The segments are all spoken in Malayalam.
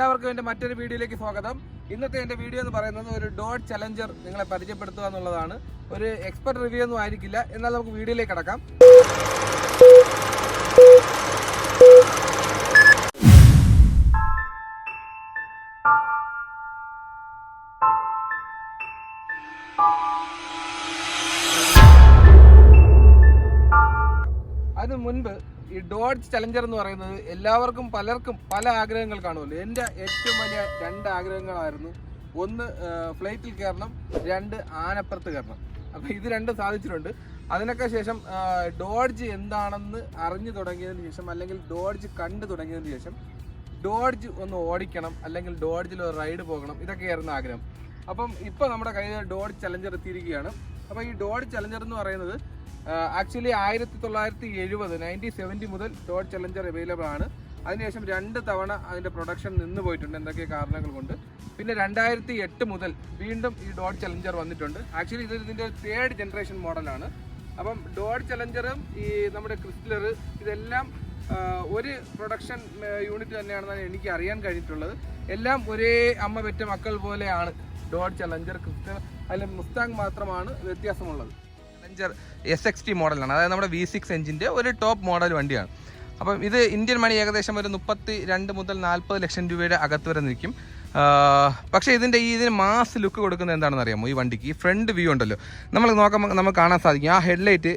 എല്ലാവർക്കും എൻ്റെ മറ്റൊരു വീഡിയോയിലേക്ക് സ്വാഗതം. ഇന്നത്തെ എൻ്റെ വീഡിയോ എന്ന് പറയുന്നത് ഒരു ഡോഡ്ജ് ചലഞ്ചർ നിങ്ങളെ പരിചയപ്പെടുത്തുക എന്നുള്ളതാണ്. ഒരു എക്സ്പെർട്ട് റിവ്യൂ ഒന്നും ആയിരിക്കില്ല, എന്നാൽ നമുക്ക് വീഡിയോയിലേക്ക് കടക്കാം. അതിനു മുൻപ് ഈ ഡോഡ്ജ് ചലഞ്ചർ എന്ന് പറയുന്നത് എല്ലാവർക്കും പലർക്കും പല ആഗ്രഹങ്ങൾ കാണുമല്ലോ. എൻ്റെ ഏറ്റവും വലിയ 2 ആഗ്രഹങ്ങളായിരുന്നു. ഒന്ന് ഫ്ലൈറ്റിൽ കയറണം, 2 ആനപ്പുറത്ത് കയറണം. അപ്പോൾ ഇത് 2 സാധിച്ചിട്ടുണ്ട്. അതിനൊക്കെ ശേഷം ഡോഡ്ജ് എന്താണെന്ന് അറിഞ്ഞു തുടങ്ങിയതിന് ശേഷം, അല്ലെങ്കിൽ ഡോഡ്ജ് കണ്ടു തുടങ്ങിയതിന് ശേഷം ഡോഡ്ജ് ഒന്ന് ഓടിക്കണം, അല്ലെങ്കിൽ ഡോഡ്ജിൽ ഒരു റൈഡ് പോകണം, ഇതൊക്കെയായിരുന്നു ആഗ്രഹം. അപ്പം ഇപ്പോൾ നമ്മുടെ കയ്യിൽ ഡോഡ്ജ് ചലഞ്ചർ എത്തിയിരിക്കുകയാണ്. അപ്പോൾ ഈ ഡോഡ്ജ് ചലഞ്ചർ എന്ന് പറയുന്നത് ആക്ച്വലി 1970 മുതൽ ഡോഡ്ജ് ചലഞ്ചർ അവൈലബിൾ ആണ്. അതിനുശേഷം 2 തവണ അതിൻ്റെ പ്രൊഡക്ഷൻ നിന്ന് പോയിട്ടുണ്ട് എന്തൊക്കെ കാരണങ്ങൾ കൊണ്ട്. പിന്നെ 2008 മുതൽ വീണ്ടും ഈ ഡോഡ്ജ് ചലഞ്ചർ വന്നിട്ടുണ്ട്. ആക്ച്വലി ഇതിൻ്റെ 3rd ജനറേഷൻ മോഡലാണ്. അപ്പം ഡോഡ്ജ് ചലഞ്ചറും ഈ നമ്മുടെ ക്രിസ്റ്റലർ ഇതെല്ലാം ഒരു പ്രൊഡക്ഷൻ യൂണിറ്റ് തന്നെയാണെന്നാണ് എനിക്ക് അറിയാൻ കഴിഞ്ഞിട്ടുള്ളത്. എല്ലാം ഒരേ അമ്മ പെറ്റ മക്കൾ പോലെയാണ്. ഡോഡ്ജ് ചലഞ്ചർ, ക്രിസ്റ്റലർ, അല്ലെങ്കിൽ മുസ്താങ് മാത്രമാണ് വ്യത്യാസമുള്ളത്. ചലഞ്ചർ SXT മോഡലാണ്, അതായത് നമ്മുടെ V6 എഞ്ചിൻ്റെ ഒരു ടോപ്പ് മോഡൽ വണ്ടിയാണ്. അപ്പം ഇത് ഇന്ത്യൻ മണി ഏകദേശം ഒരു 32 മുതൽ 40 ലക്ഷം രൂപയുടെ അകത്ത് വരെ നിൽക്കും. പക്ഷേ ഇതിന് മാസ് ലുക്ക് കൊടുക്കുന്നത് എന്താണെന്ന് അറിയാമോ? ഈ വണ്ടിക്ക് ഈ ഫ്രണ്ട് വ്യൂ ഉണ്ടല്ലോ, നമ്മൾ നോക്കുമ്പോൾ നമുക്ക് കാണാൻ സാധിക്കും. ആ ഹെഡ്ലൈറ്റ്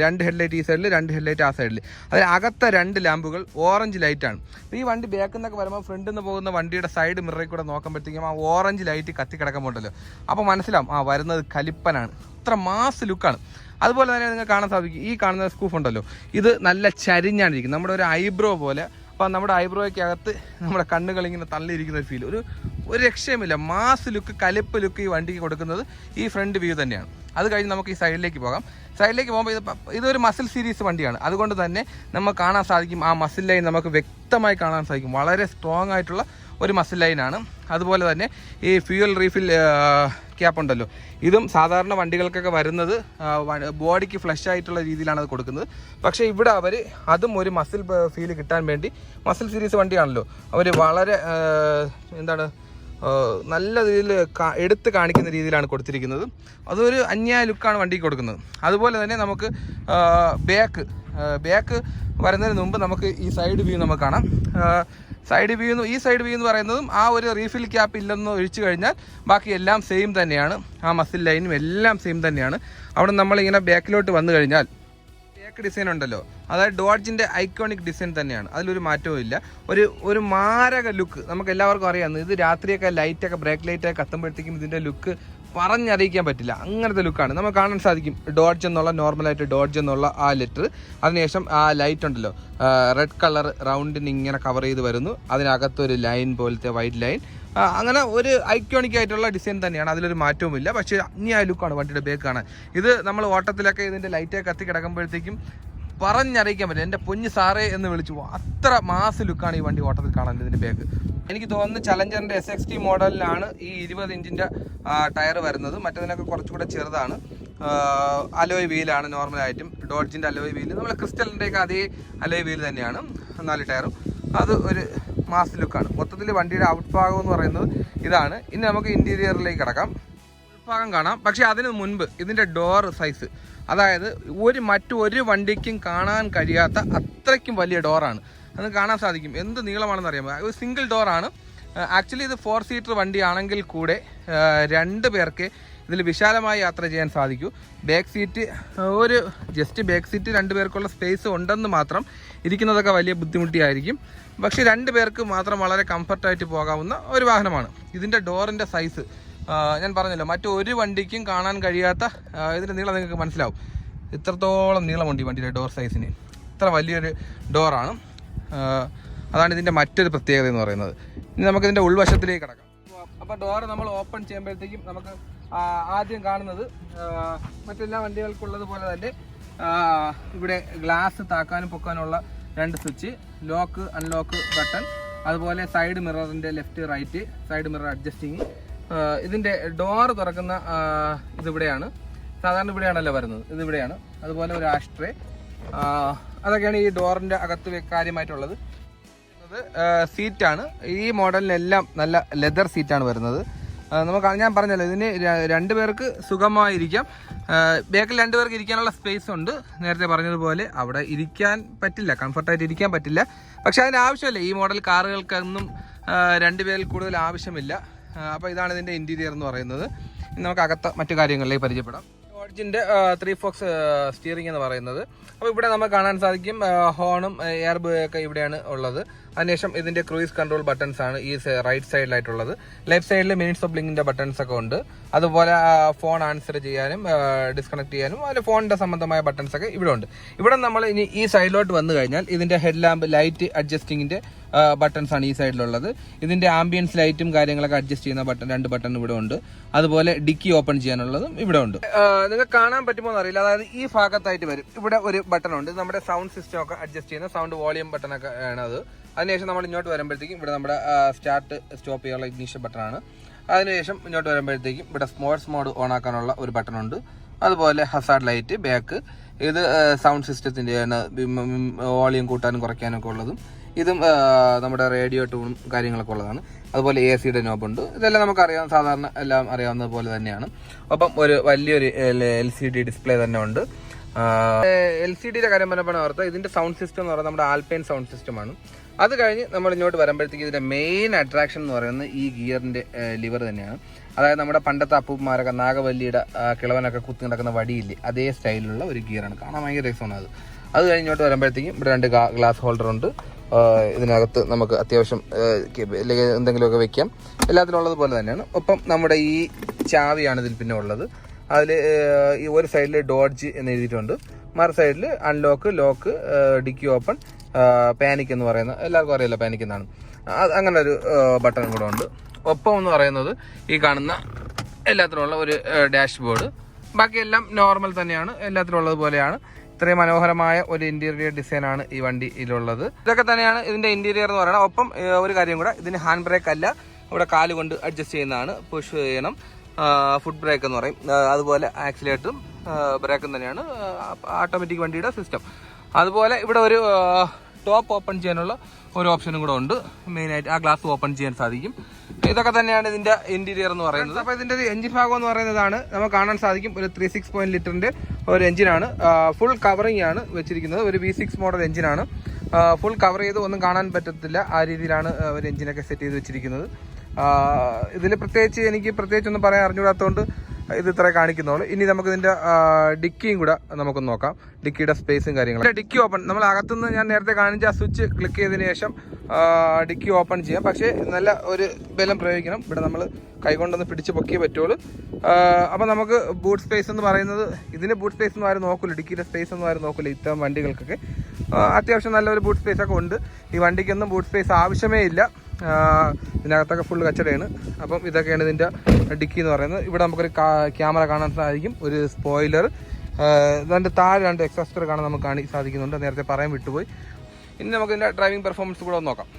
2 ഹെഡ്ലൈറ്റ് ഈ സൈഡിൽ, 2 ഹെഡ്ലൈറ്റ് ആ സൈഡിൽ. അതിൽ അകത്തെ 2 ലാമ്പുകൾ ഓറഞ്ച് ലൈറ്റാണ്. അപ്പോൾ ഈ വണ്ടി ബാക്കിൽ നിന്നൊക്കെ വരുമ്പോൾ ഫ്രണ്ടിൽ നിന്ന് പോകുന്ന വണ്ടിയുടെ സൈഡ് മിററിൽ കൂടെ നോക്കുമ്പോഴത്തേക്കും ആ ഓറഞ്ച് ലൈറ്റ് കത്തി കിടക്കുമ്പോണ്ടല്ലോ, അപ്പോൾ മനസ്സിലാവും വരുന്നത് കലിപ്പനാണ്. അത്ര മാസ് ലുക്കാണ്. അതുപോലെ തന്നെ നിങ്ങൾക്ക് കാണാൻ സാധിക്കും, ഈ കാണുന്ന സ്കൂഫ് ഉണ്ടല്ലോ, ഇത് നല്ല ചരിഞ്ഞാണ് ഇരിക്കുന്നത്, നമ്മുടെ ഒരു ഐബ്രോ പോലെ. അപ്പോൾ നമ്മുടെ ഐബ്രോയ്ക്കകത്ത് നമ്മുടെ കണ്ണുകൾ ഇങ്ങനെ തള്ളിയിരിക്കുന്ന ഒരു ഫീൽ, ഒരു രക്ഷയുമില്ല. മാസ് ലുക്ക്, കലിപ്പ് ലുക്ക് ഈ വണ്ടിക്ക് കൊടുക്കുന്നത് ഈ ഫ്രണ്ട് വ്യൂ തന്നെയാണ്. അത് കഴിഞ്ഞ് നമുക്ക് ഈ സൈഡിലേക്ക് പോകാം. സൈഡിലേക്ക് പോകുമ്പോൾ ഇതൊരു മസിൽ സീരീസ് വണ്ടിയാണ്. അതുകൊണ്ട് തന്നെ നമുക്ക് കാണാൻ സാധിക്കും, ആ മസിൽ ലൈൻ നമുക്ക് വ്യക്തമായി കാണാൻ സാധിക്കും. വളരെ സ്ട്രോങ് ആയിട്ടുള്ള ഒരു മസിൽ ലൈനാണ്. അതുപോലെ തന്നെ ഈ ഫ്യൂവൽ റീഫിൽ ക്യാപ്പ് ഉണ്ടല്ലോ, ഇതും സാധാരണ വണ്ടികൾക്കൊക്കെ വരുന്നത് ബോഡിക്ക് ഫ്ലഷ് ആയിട്ടുള്ള രീതിയിലാണ് അത് കൊടുക്കുന്നത്. പക്ഷേ ഇവിടെ അവർ അതും ഒരു മസിൽ ഫീൽ കിട്ടാൻ വേണ്ടി, മസിൽ സീരീസ് വണ്ടിയാണല്ലോ, അവർ വളരെ നല്ല രീതിയിൽ എടുത്ത് കാണിക്കുന്ന രീതിയിലാണ് കൊടുത്തിരിക്കുന്നത്. അതൊരു അന്യായ ലുക്കാണ് വണ്ടിക്ക് കൊടുക്കുന്നത്. അതുപോലെ തന്നെ നമുക്ക് ബാക്ക് വരുന്നതിന് മുമ്പ് നമുക്ക് ഈ സൈഡ് വ്യൂ നമുക്ക് കാണാം. ഈ സൈഡ് വ്യൂ എന്ന് പറയുന്നതും ആ ഒരു റീഫിൽ ക്യാപ്പ് ഇല്ലെന്ന് ഒഴിച്ചു കഴിഞ്ഞാൽ ബാക്കി എല്ലാം സെയിം തന്നെയാണ്. ആ മസിൽ ലൈനും എല്ലാം സെയിം തന്നെയാണ്. അവിടെ നമ്മളിങ്ങനെ ബാക്കിലോട്ട് വന്നു കഴിഞ്ഞാൽ ബാക്ക് ഡിസൈൻ ഉണ്ടല്ലോ, അതായത് ഡോഡ്ജിൻ്റെ ഐക്കോണിക് ഡിസൈൻ തന്നെയാണ്, അതിലൊരു മാറ്റവും ഇല്ല. ഒരു മാരക ലുക്ക് നമുക്ക് എല്ലാവർക്കും അറിയാം. ഇത് രാത്രിയൊക്കെ ലൈറ്റൊക്കെ ബ്രേക്ക് ലൈറ്റൊക്കെ കത്തുമ്പോഴത്തേക്കും ഇതിൻ്റെ ലുക്ക് പറഞ്ഞറിയിക്കാൻ പറ്റില്ല, അങ്ങനത്തെ ലുക്കാണ്. നമുക്ക് കാണാൻ സാധിക്കും ഡോഡ്ജ് എന്നുള്ള, നോർമലായിട്ട് ഡോഡ്ജ് എന്നുള്ള ആ ലെറ്റർ, അതിനുശേഷം ആ ലൈറ്റ് ഉണ്ടല്ലോ റെഡ് കളർ റൗണ്ടിന് ഇങ്ങനെ കവർ ചെയ്ത് വരുന്നു. അതിനകത്തൊരു ലൈൻ പോലത്തെ വൈറ്റ് ലൈൻ, അങ്ങനെ ഒരു ഐക്കോണിക് ആയിട്ടുള്ള ഡിസൈൻ തന്നെയാണ്, അതിലൊരു മാറ്റവുമില്ല. പക്ഷേ ഇനി ആ ലുക്കാണ് വണ്ടിയുടെ ബാക്ക് കാണാൻ. ഇത് നമ്മൾ ഓട്ടത്തിലൊക്കെ ഇതിൻ്റെ ലൈറ്റൊക്കെ കത്തി കിടക്കുമ്പോഴത്തേക്കും പറഞ്ഞറിയിക്കാൻ പറ്റില്ല, എൻ്റെ പൊഞ്ഞ് സാറേ എന്ന് വിളിച്ചു. അത്ര മാസ് ലുക്കാണ് ഈ വണ്ടി ഓട്ടത്തിൽ കാണാൻ ഇതിൻ്റെ ബാക്ക്. എനിക്ക് തോന്നുന്നു ചലഞ്ചറിൻ്റെ SXT മോഡലിലാണ് ഈ 20 ഇഞ്ചിൻ്റെ ടയർ വരുന്നത്. മറ്റതിനൊക്കെ കുറച്ചുകൂടെ ചെറുതാണ്. അലോയ് വീലാണ് നോർമലായിട്ടും. ഡോഡ്ജിൻ്റെ അലോയ് വീല്, നമ്മൾ ക്രിസ്റ്റലിൻ്റെയൊക്കെ അതേ അലോയ് വീല് തന്നെയാണ് 4 ടയറും. അത് ഒരു മാസ് ലുക്കാണ്. മൊത്തത്തിൽ വണ്ടിയുടെ ഔട്ട് ഭാഗം എന്ന് പറയുന്നത് ഇതാണ്. ഇനി നമുക്ക് ഇൻറ്റീരിയറിലേക്ക് കിടക്കാം. ഉൾഭാഗം കാണാം. പക്ഷേ അതിന് മുൻപ് ഇതിൻ്റെ ഡോർ സൈസ്, അതായത് മറ്റൊരു വണ്ടിക്കും കാണാൻ കഴിയാത്ത അത്രയ്ക്കും വലിയ ഡോറാണ്. അത് കാണാൻ സാധിക്കും. എന്ത് നീളമാണെന്ന് അറിയാമോ? ഒരു സിംഗിൾ ഡോറാണ്. ആക്ച്വലി ഇത് 4 സീറ്റർ വണ്ടിയാണെങ്കിൽ കൂടെ 2 പേർക്ക് ഇതിൽ വിശാലമായി യാത്ര ചെയ്യാൻ സാധിക്കൂ. Back seat just back seat 2 പേർക്കുള്ള സ്പേസ് ഉണ്ടെന്ന് മാത്രം. ഇരിക്കുന്നതൊക്കെ വലിയ ബുദ്ധിമുട്ടിയായിരിക്കും. പക്ഷേ 2 പേർക്ക് മാത്രം വളരെ കംഫർട്ടായിട്ട് പോകാവുന്ന ഒരു വാഹനമാണ്. ഇതിൻ്റെ ഡോറിൻ്റെ സൈസ് ഞാൻ പറഞ്ഞല്ലോ, മറ്റൊരു വണ്ടിക്കും കാണാൻ കഴിയാത്ത ഇതിൻ്റെ നീളം നിങ്ങൾക്ക് മനസ്സിലാവും. ഇത്രത്തോളം നീളമുണ്ട് ഈ വണ്ടിയുടെ ഡോർ സൈസിന്. ഇത്ര വലിയൊരു ഡോറാണ്. അതാണ് ഇതിൻ്റെ മറ്റൊരു പ്രത്യേകത എന്ന് പറയുന്നത്. ഇനി നമുക്കിതിൻ്റെ ഉൾവശത്തിലേക്ക് കിടക്കാം. അപ്പോൾ ഡോറ് നമ്മൾ ഓപ്പൺ ചെയ്യുമ്പോഴത്തേക്കും നമുക്ക് ആദ്യം കാണുന്നത് മറ്റെല്ലാ വണ്ടികൾക്കുള്ളത് പോലെ തന്നെ ഇവിടെ ഗ്ലാസ് താക്കാനും പൊക്കാനുള്ള 2 സ്വിച്ച്, ലോക്ക് അൺലോക്ക് ബട്ടൺ, അതുപോലെ സൈഡ് മിററിൻ്റെ left right side mirror adjusting. ഇതിൻ്റെ ഡോറ് തുറക്കുന്ന ഇതിവിടെയാണ്. സാധാരണ ഇവിടെയാണല്ലോ വരുന്നത്, ഇതിവിടെയാണ്. അതുപോലെ ഒരു ആഷ്ട്രേ, അതൊക്കെയാണ് ഈ ഡോറിൻ്റെ അകത്ത് കാര്യമായിട്ടുള്ളത്. സീറ്റാണ്. ഈ മോഡലിനെല്ലാം നല്ല ലെതർ സീറ്റാണ് വരുന്നത്. നമുക്ക് ഞാൻ പറഞ്ഞല്ലോ, ഇതിന് 2 പേർക്ക് സുഖമായിരിക്കാം. ബാക്കിൽ 2 പേർക്ക് ഇരിക്കാനുള്ള സ്പേസ് ഉണ്ട്. നേരത്തെ പറഞ്ഞതുപോലെ അവിടെ ഇരിക്കാൻ പറ്റില്ല, കംഫർട്ടായിട്ട് ഇരിക്കാൻ പറ്റില്ല. പക്ഷെ അതിന് ആവശ്യമില്ല. ഈ മോഡൽ കാറുകൾക്കൊന്നും 2 പേരിൽ കൂടുതൽ ആവശ്യമില്ല. അപ്പോൾ ഇതാണ് ഇതിൻ്റെ ഇൻറ്റീരിയർ എന്ന് പറയുന്നത്. നമുക്ക് അകത്ത മറ്റു കാര്യങ്ങളിലേക്ക് പരിചയപ്പെടാം. ഡോഡ്ജിൻ്റെ 3 ഫോക്സ് സ്റ്റിയറിംഗ് എന്ന് പറയുന്നത്. അപ്പോൾ ഇവിടെ നമുക്ക് കാണാൻ സാധിക്കും ഹോണും എയർ ഒക്കെ ഇവിടെയാണ് ഉള്ളത്. അതിനുശേഷം ഇതിൻ്റെ ക്രൂയിസ് കൺട്രോൾ ബട്ടൺസ് ആണ് ഈ റൈറ്റ് സൈഡിലായിട്ടുള്ളത്. ലെഫ്റ്റ് സൈഡിൽ മിനിറ്റ്സ് ഓഫ് ബ്ലിങ്കിൻ്റെ ബട്ടൺസ് ഒക്കെ ഉണ്ട്. അതുപോലെ ഫോൺ ആൻസർ ചെയ്യാനും ഡിസ്കണക്ട് ചെയ്യാനും അതിൽ ഫോണിൻ്റെ സംബന്ധമായ ബട്ടൺസ് ഒക്കെ ഇവിടെ ഉണ്ട്. ഇവിടെ നമ്മൾ ഇനി ഈ സൈഡിലോട്ട് വന്നു കഴിഞ്ഞാൽ ഇതിൻ്റെ ഹെഡ് ലാമ്പ് ലൈറ്റ് അഡ്ജസ്റ്റിങ്ങിൻ്റെ ബട്ടൺസ് ആണ് ഈ സൈഡിലുള്ളത്. ഇതിൻ്റെ ആംബിയൻസ് ലൈറ്റും കാര്യങ്ങളൊക്കെ അഡ്ജസ്റ്റ് ചെയ്യുന്ന ബട്ടൺ 2 ബട്ടൺ ഇവിടെ ഉണ്ട്. അതുപോലെ ഡിക്കി ഓപ്പൺ ചെയ്യാനുള്ളതും ഇവിടെ ഉണ്ട്. നിങ്ങൾക്ക് കാണാൻ പറ്റുമോ എന്നറിയില്ല. അതായത് ഈ ഭാഗത്തായിട്ട് വരും ഇവിടെ ഒരു ബട്ടൺ ഉണ്ട്. നമ്മുടെ സൗണ്ട് സിസ്റ്റം ഒക്കെ അഡ്ജസ്റ്റ് ചെയ്യുന്ന സൗണ്ട് വോളിയം ബട്ടൺ ഒക്കെ ആണ് അത്. അതിനുശേഷം നമ്മൾ ഇങ്ങോട്ട് വരുമ്പോഴത്തേക്കും ഇവിടെ നമ്മുടെ സ്റ്റാർട്ട് സ്റ്റോപ്പ് ചെയ്യാനുള്ള ഇഗ്നിഷൻ ബട്ടണാണ്. അതിനുശേഷം ഇങ്ങോട്ട് വരുമ്പോഴത്തേക്കും ഇവിടെ സ്പോർട്സ് മോഡ് ഓൺ ആക്കാനുള്ള ഒരു ബട്ടൺ ഉണ്ട്. അതുപോലെ ഹസാർഡ് ലൈറ്റ് ബാക്ക്, ഇത് സൗണ്ട് സിസ്റ്റത്തിൻ്റെ വോളിയം കൂട്ടാനും കുറയ്ക്കാനും ഒക്കെ ഉള്ളതും. ഇതും നമ്മുടെ റേഡിയോ ട്യൂണും കാര്യങ്ങളൊക്കെ ഉള്ളതാണ്. അതുപോലെ AC-യുടെ നോബുണ്ട്. ഇതെല്ലാം നമുക്കറിയാം, സാധാരണ എല്ലാം അറിയാവുന്നത് പോലെ തന്നെയാണ്. ഒപ്പം ഒരു വലിയൊരു LCD ഡിസ്പ്ലേ തന്നെ ഉണ്ട്. LCD-യുടെ കാര്യം പറഞ്ഞപ്പോൾ ഓർത്ത് ഇതിൻ്റെ സൗണ്ട് സിസ്റ്റം എന്ന് പറയുന്നത് നമ്മുടെ ആൽപൈൻ സൗണ്ട് സിസ്റ്റമാണ്. അത് കഴിഞ്ഞ് നമ്മൾ ഇങ്ങോട്ട് വരുമ്പോഴത്തേക്ക് ഇതിൻ്റെ മെയിൻ അട്രാക്ഷൻ എന്ന് പറയുന്നത് ഈ ഗിയറിൻ്റെ ലിവർ തന്നെയാണ്. അതായത് നമ്മുടെ പണ്ടത്തെ അപ്പൂപ്പന്മാരൊക്കെ നാഗവല്ലിയുടെ കിളവനൊക്കെ കുത്തി നടക്കുന്ന വടിയില്ലേ, അതേ സ്റ്റൈലിലുള്ള ഒരു ഗിയറാണ്. കാണാൻ ഭയങ്കര രസമാണ് അത് കഴിഞ്ഞ് ഇങ്ങോട്ട് വരുമ്പോഴത്തേക്കും ഇവിടെ 2 ഗ്ലാസ് ഹോൾഡർ ഉണ്ട്. ഇതിനകത്ത് നമുക്ക് അത്യാവശ്യം എന്തെങ്കിലുമൊക്കെ വെക്കാം. എല്ലാത്തിലുള്ളത് പോലെ തന്നെയാണ്. ഒപ്പം നമ്മുടെ ഈ ചാവിയാണ് ഇതിൽ പിന്നെ ഉള്ളത്. അതിൽ ഈ ഒരു സൈഡിൽ ഡോഡ്ജ് എന്ന് എഴുതിയിട്ടുണ്ട്, മറു സൈഡിൽ unlock, lock, dicky open, panic എന്ന് പറയുന്ന എല്ലാവർക്കും അറിയില്ല പാനിക് എന്നാണ്. അങ്ങനെ ഒരു ബട്ടൺ കൂടെ ഉണ്ട്. ഒപ്പം എന്ന് പറയുന്നത് ഈ കാണുന്ന എല്ലാത്തിനുള്ള ഒരു ഡാഷ് ബോർഡ്. ബാക്കിയെല്ലാം നോർമൽ തന്നെയാണ്, എല്ലാത്തിലും ഉള്ളതുപോലെയാണ്. ഇത്രയും മനോഹരമായ ഒരു ഇന്റീരിയർ ഡിസൈനാണ് ഈ വണ്ടിയിലുള്ളത്. ഇതൊക്കെ തന്നെയാണ് ഇതിന്റെ ഇന്റീരിയർ എന്ന് പറയുന്നത്. ഒപ്പം ഒരു കാര്യം കൂടെ, ഇതിന് ഹാൻഡ് ബ്രേക്ക് അല്ല, ഇവിടെ കാല് കൊണ്ട് അഡ്ജസ്റ്റ് ചെയ്യുന്നതാണ്. പുഷ് ചെയ്യണം. ഫുഡ് ബ്രേക്ക് എന്ന് പറയും. അതുപോലെ ആക്സിലേറ്ററും ബ്രേക്കും തന്നെയാണ് ഓട്ടോമാറ്റിക് വണ്ടിയുടെ സിസ്റ്റം. അതുപോലെ ഇവിടെ ഒരു ടോപ്പ് ഓപ്പൺ ചെയ്യാനുള്ള ഒരു ഓപ്ഷനും കൂടെ ഉണ്ട്. മെയിനായിട്ട് ആ ഗ്ലാസ് ഓപ്പൺ ചെയ്യാൻ സാധിക്കും. ഇതൊക്കെ തന്നെയാണ് ഇതിന്റെ ഇന്റീരിയർ എന്ന് പറയുന്നത്. അപ്പോൾ ഇതിന്റെ ഒരു എഞ്ചിൻ ഭാഗം എന്ന് പറയുന്നതാണ് നമുക്ക് കാണാൻ സാധിക്കും. ഒരു 3.6 ലിറ്ററിന്റെ ഒരു എഞ്ചിനാണ്. ഫുൾ കവറിംഗ് ആണ് വെച്ചിരിക്കുന്നത്. ഒരു V6 മോഡൽ എഞ്ചിനാണ്. ഫുൾ കവർ ചെയ്ത് ഒന്നും കാണാൻ പറ്റത്തില്ല, ആ രീതിയിലാണ് ഒരു എഞ്ചിനൊക്കെ സെറ്റ് ചെയ്ത് വെച്ചിരിക്കുന്നത്. ഇതിൽ പ്രത്യേകിച്ചൊന്നും പറയാൻ അറിഞ്ഞുകൂടാത്തതുകൊണ്ട് ഇത് ഇത്ര കാണിക്കുന്നുള്ളൂ. ഇനി നമുക്ക് ഇതിന്റെ ഡിക്കിയും കൂടെ നമുക്കൊന്ന് നോക്കാം. ഡിക്കിയുടെ സ്പേസും കാര്യങ്ങളും. ഡിക്കി ഓപ്പൺ, നമ്മൾ അകത്തുനിന്ന് ഞാൻ നേരത്തെ കാണിച്ച ആ സ്വിച്ച് ക്ലിക്ക് ചെയ്തതിന് ശേഷം ഡിക്കി ഓപ്പൺ ചെയ്യാം. പക്ഷേ നല്ല ഒരു ബലം പ്രയോഗിക്കണം. ഇവിടെ നമ്മൾ കൈകൊണ്ടൊന്ന് പിടിച്ച് പൊക്കിയേ പറ്റുള്ളൂ. അപ്പോൾ നമുക്ക് ബൂട്ട് സ്പേസ് എന്ന് പറയുന്നത്, ഇതിന് ബൂട്ട് സ്പേസ് ഒന്നും ആരും നോക്കില്ല, ഡിക്കിയുടെ സ്പേസ് ഒന്നും ആരും നോക്കില്ല. ഇത്തരം വണ്ടികൾക്കൊക്കെ അത്യാവശ്യം നല്ലൊരു ബൂട്ട് സ്പേസ് ഒക്കെ ഉണ്ട്. ഈ വണ്ടിക്കൊന്നും ബൂട്ട് സ്പേസ് ആവശ്യമേ ഇല്ല. ഇതിനകത്തൊക്കെ ഫുള്ള് കച്ചടയാണ്. അപ്പം ഇതൊക്കെയാണ് ഇതിൻ്റെ ഡിക്കി എന്ന് പറയുന്നത്. ഇവിടെ നമുക്കൊരു ക്യാമറ കാണാൻ സാധിക്കും, ഒരു സ്പോയിലർ, ഇതിൻ്റെ താഴെ 2 എക്സോസ്റ്റർ കാണാൻ നമുക്ക് സാധിക്കുന്നുണ്ട്. നേരത്തെ പറയാൻ വിട്ടുപോയി. ഇനി നമുക്ക് ഇതിൻ്റെ ഡ്രൈവിംഗ് പെർഫോമൻസ് കൂടെ ഒന്ന് നോക്കാം.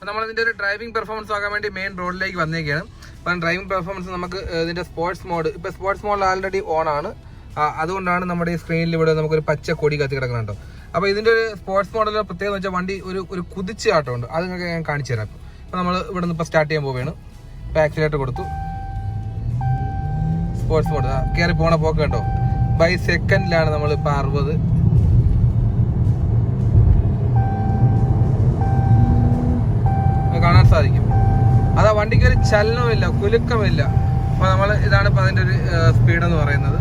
നമ്മളിതിൻ്റെ ഒരു ഡ്രൈവിംഗ് പെർഫോമൻസ് ആക്കാൻ വേണ്ടി മെയിൻ റോഡിലേക്ക് വന്നേക്കാണ്. അപ്പം ഡ്രൈവിംഗ് പെർഫോമൻസ് നമുക്ക് ഇതിൻ്റെ സ്പോർട്സ് മോഡ്, ഇപ്പോൾ സ്പോർട്സ് മോഡ് ആൾറെഡി ഓൺ ആണ്. അതുകൊണ്ടാണ് നമ്മുടെ ഈ സ്ക്രീനിൽ ഇവിടെ നമുക്കൊരു പച്ച കൊടി കത്തി കിടക്കുന്നുണ്ടോ. അപ്പോൾ ഇതിൻ്റെ ഒരു സ്പോർട്സ് മോഡലിലെ പ്രത്യേകത എന്ന് വെച്ചാൽ വണ്ടി ഒരു കുതിച്ച് ആട്ടമുണ്ട്. അത് നിങ്ങൾക്ക് ഞാൻ കാണിച്ചു തരാം. അപ്പോൾ നമ്മൾ ഇവിടെ നിന്ന് ഇപ്പോൾ സ്റ്റാർട്ട് ചെയ്യാൻ പോവുകയാണ്. ഇപ്പോൾ ആക്സിലേറ്റർ കൊടുത്തു, സ്പോർട്സ് മോഡ് കയറി പോണ പോക്ക് കണ്ടോ. ബൈ സെക്കൻഡിലാണ് നമ്മളിപ്പോൾ 60 കാണാൻ സാധിക്കും. അതാ വണ്ടിക്ക് ഒരു ചലനമില്ല, കുലുക്കമില്ല. അപ്പോൾ നമ്മൾ ഇതാണ് ഇപ്പോൾ അതിൻ്റെ ഒരു സ്പീഡ് എന്ന് പറയുന്നത്.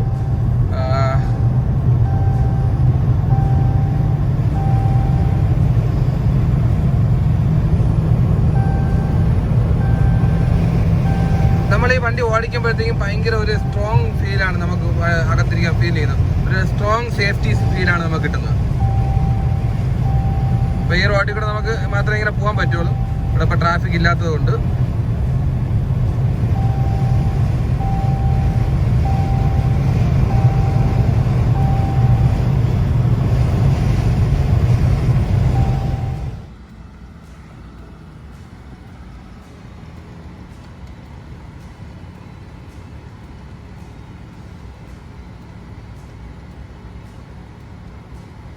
നമ്മൾ ഈ വണ്ടി ഓടിക്കുമ്പോഴത്തേക്കും ഭയങ്കര ഒരു സ്ട്രോങ് ഫീലാണ് നമുക്ക് അകത്തിരിക്കാൻ ഫീൽ ചെയ്യുന്നത്. ഒരു സ്ട്രോങ് സേഫ്റ്റി ഫീലാണ് നമുക്ക് കിട്ടുന്നത്. അപ്പോൾ ഈ റോഡിൽ കൂടെ നമുക്ക് മാത്രമേ ഇങ്ങനെ പോകാൻ പറ്റുള്ളൂ. ഇവിടെ ഇപ്പോൾ ട്രാഫിക് ഇല്ലാത്തത് കൊണ്ട്.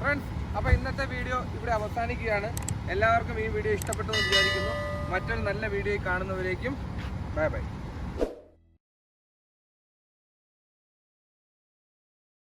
ഫ്രണ്ട്സ്, അപ്പോൾ ഇന്നത്തെ വീഡിയോ ഇവിടെ അവസാനിക്കുകയാണ്. എല്ലാവർക്കും ഈ വീഡിയോ ഇഷ്ടപ്പെട്ടെന്ന് വിചാരിക്കുന്നു. മറ്റൊരു നല്ല വീഡിയോ കാണുന്നവരേക്കും ബൈ ബൈ.